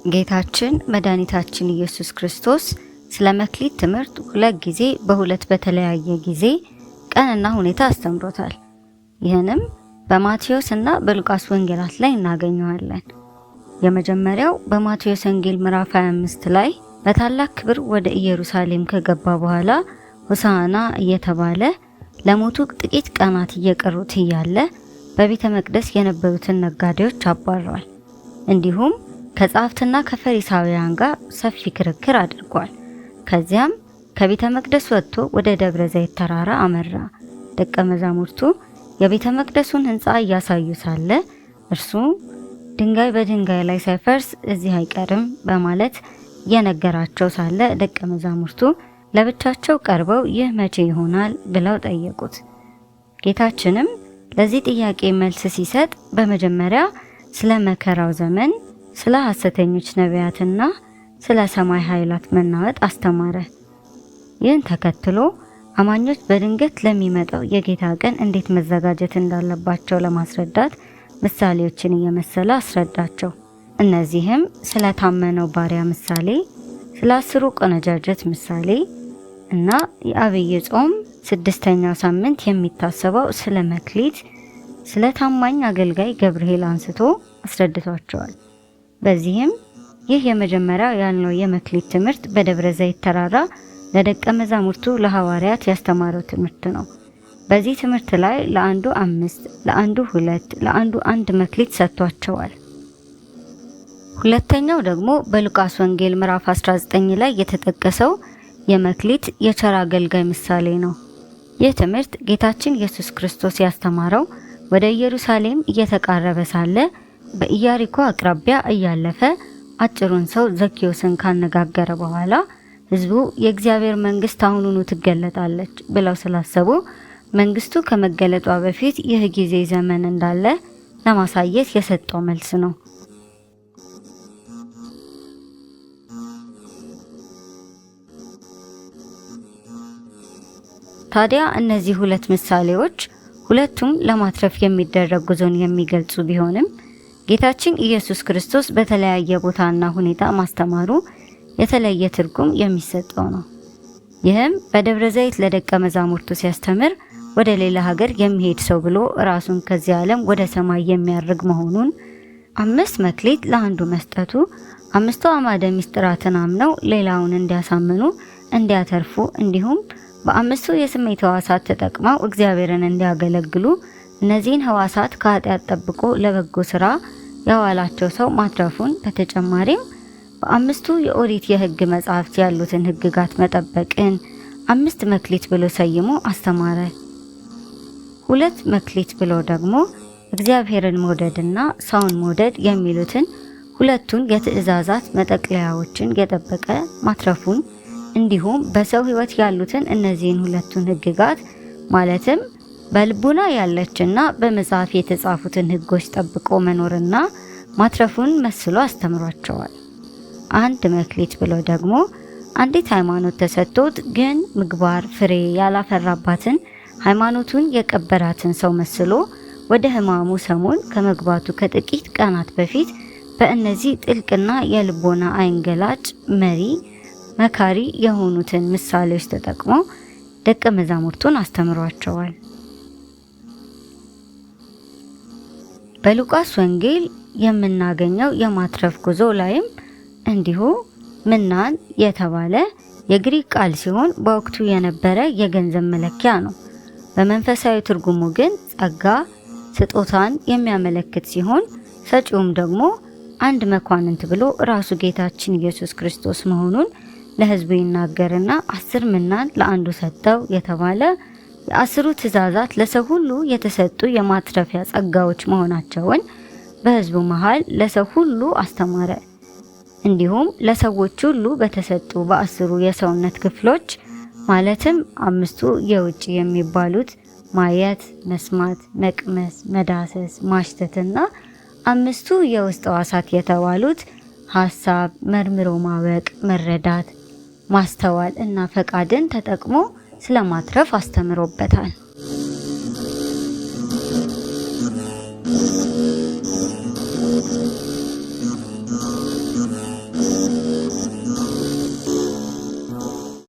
ጌታችን መድኃኒታችን ኢየሱስ ክርስቶስ ስለ መክሊት ትምህርት ሁለት ጊዜ በሁለት በተለያየ ጊዜ ቀንና ሁኔታ አስተምሮታል። ይህንም በማቴዎስ እና በሉቃስ ወንጌላት ላይ እናገኘዋለን። የመጀመሪያው በማቴዎስ ወንጌል ምዕራፍ 25 ላይ በታላቅ ክብር ወደ ኢየሩሳሌም ከገባ በኋላ ሆሳዕና እየተባለ ለሞቱ ጥቂት ቀናት እየቀሩት እያለ በቤተ መቅደስ የነበሩትን ነጋዴዎች አባረዋል። እንዲሁም ከጸሐፍትና ከፈሪሳውያን ጋር ሰፊ ክርክር አድርጓል። ከዚያም ከቤተ መቅደስ ወጥቶ ወደ ደብረ ዘይት ተራራ አመራ። ደቀ መዛሙርቱ የቤተ መቅደሱን ሕንፃ እያሳዩ ሳለ እርሱ ድንጋይ በድንጋይ ላይ ሳይፈርስ እዚህ አይቀርም በማለት እየነገራቸው ሳለ ደቀ መዛሙርቱ ለብቻቸው ቀርበው ይህ መቼ ይሆናል ብለው ጠየቁት። ጌታችንም ለዚህ ጥያቄ መልስ ሲሰጥ በመጀመሪያ ስለ መከራው ዘመን፣ ስለ ሐሰተኞች ነቢያትና ስለ ሰማይ ኃይላት መናወጥ አስተማረ። ይህን ተከትሎ አማኞች በድንገት ለሚመጣው የጌታ ቀን እንዴት መዘጋጀት እንዳለባቸው ለማስረዳት ምሳሌዎችን እየመሰለ አስረዳቸው። እነዚህም ስለ ታመነው ባሪያ ምሳሌ፣ ስለ 10 ቆነጃጀት ምሳሌ እና የአብይ ጾም 6ኛው ሳምንት የሚታሰበው ስለ መክሊት፣ ስለ ታማኝ አገልጋይ ገብርኤል አንስቶ አስረድቷቸዋል። በዚህም ይህ የመጀመሪያው ያልነው የመክሊት ትምህርት በደብረ ዘይት ተራራ ለደቀ መዛሙርቱ ለሐዋርያት ያስተማረው ትምህርት ነው። በዚህ ትምህርት ላይ ለአንዱ 5፣ ለአንዱ 2፣ ለአንዱ 1 መክሊት ሰጥቷቸዋል። ሁለተኛው ደግሞ በሉቃስ ወንጌል ምዕራፍ 19 ላይ የተጠቀሰው የመክሊት የቸር አገልጋይ ምሳሌ ነው። ይህ ትምህርት ጌታችን ኢየሱስ ክርስቶስ ያስተማረው ወደ ኢየሩሳሌም እየተቃረበ ሳለ በኢያሪኮ አቅራቢያ እያለፈ አጭሩን ሰው ዘኬዎስን ካነጋገረ በኋላ ሕዝቡ የእግዚአብሔር መንግስት አሁኑኑ ትገለጣለች ብለው ስላሰቡ መንግስቱ ከመገለጧ በፊት ይህ ጊዜ ዘመን እንዳለ ለማሳየት የሰጠው መልስ ነው። ታዲያ እነዚህ ሁለት ምሳሌዎች ሁለቱም ለማትረፍ የሚደረግ ጉዞን የሚገልጹ ቢሆንም ጌታችን ኢየሱስ ክርስቶስ በተለያየ ቦታና ሁኔታ ማስተማሩ የተለየ ትርጉም የሚሰጠው ነው። ይህም በደብረ ዘይት ለደቀ መዛሙርቱ ሲያስተምር ወደ ሌላ ሀገር የሚሄድ ሰው ብሎ ራሱን ከዚህ ዓለም ወደ ሰማይ የሚያርግ መሆኑን፣ 5 መክሊት ለአንዱ መስጠቱ 5 አዕማደ ምስጢራትን አምነው ሌላውን እንዲያሳምኑ እንዲያተርፉ፣ እንዲሁም በ5 የስሜት ሕዋሳት ተጠቅመው እግዚአብሔርን እንዲያገለግሉ እነዚህን ሕዋሳት ከኃጢአት ጠብቆ ለበጎ ስራ ያዋላቸው ሰው ማትረፉን፣ በተጨማሪም በ5 የኦሪት የሕግ መጻሕፍት ያሉትን ሕግጋት መጠበቅን 5 መክሊት ብሎ ሰይሞ አስተማረ። 2 መክሊት ብሎ ደግሞ እግዚአብሔርን መውደድና ሰውን መውደድ የሚሉትን ሁለቱን የትእዛዛት መጠቅለያዎችን የጠበቀ ማትረፉን፣ እንዲሁም በሰው ሕይወት ያሉትን እነዚህን ሁለቱን ሕግጋት ማለትም በልቡና ያለችና በመጽሐፍ የተጻፉትን ሕጎች ጠብቆ መኖርና ማትረፉን መስሎ አስተምሯቸዋል። 1 መክሊት ብሎ ደግሞ አንዲት ሃይማኖት ተሰጥቶት ግን ምግባር ፍሬ ያላፈራባትን ሃይማኖቱን የቀበራትን ሰው መስሎ ወደ ሕማሙ ሰሞን ከመግባቱ ከጥቂት ቀናት በፊት በእነዚህ ጥልቅና የልቦና አይንገላጭ መካሪ የሆኑትን ምሳሌዎች ተጠቅሞ ደቀ መዛሙርቱን አስተምሯቸዋል። በሉቃስ ወንጌል የምናገኘው የማትረፍ ጉዞ ላይም እንዲሁ ምናን የተባለ የግሪክ ቃል ሲሆን በወቅቱ የነበረ የገንዘብ መለኪያ ነው። በመንፈሳዊ ትርጉሙ ግን ጸጋ፣ ስጦታን የሚያመለክት ሲሆን ሰጪውም ደግሞ አንድ መኳንንት ብሎ ራሱ ጌታችን ኢየሱስ ክርስቶስ መሆኑን ለሕዝቡ ይናገርና 10 ምናን ለአንዱ ሰጠው የተባለ የ10ሩ ትእዛዛት ለሰው ሁሉ የተሰጡ የማትረፊያ ጸጋዎች መሆናቸውን በሕዝቡ መሃል ለሰው ሁሉ አስተማረ። እንዲሁም ለሰዎች ሁሉ በተሰጡ በ10ሩ የሰውነት ክፍሎች ማለትም 5ቱ የውጭ የሚባሉት ማየት፣ መስማት፣ መቅመስ፣ መዳሰስ፣ ማሽተትና 5ቱ የውስጥ ሕዋሳት የተባሉት ሐሳብ፣ መርምሮ ማወቅ፣ መረዳት፣ ማስተዋል እና ፈቃድን ተጠቅሞ ስለማትረፍ አስተምሮበታል።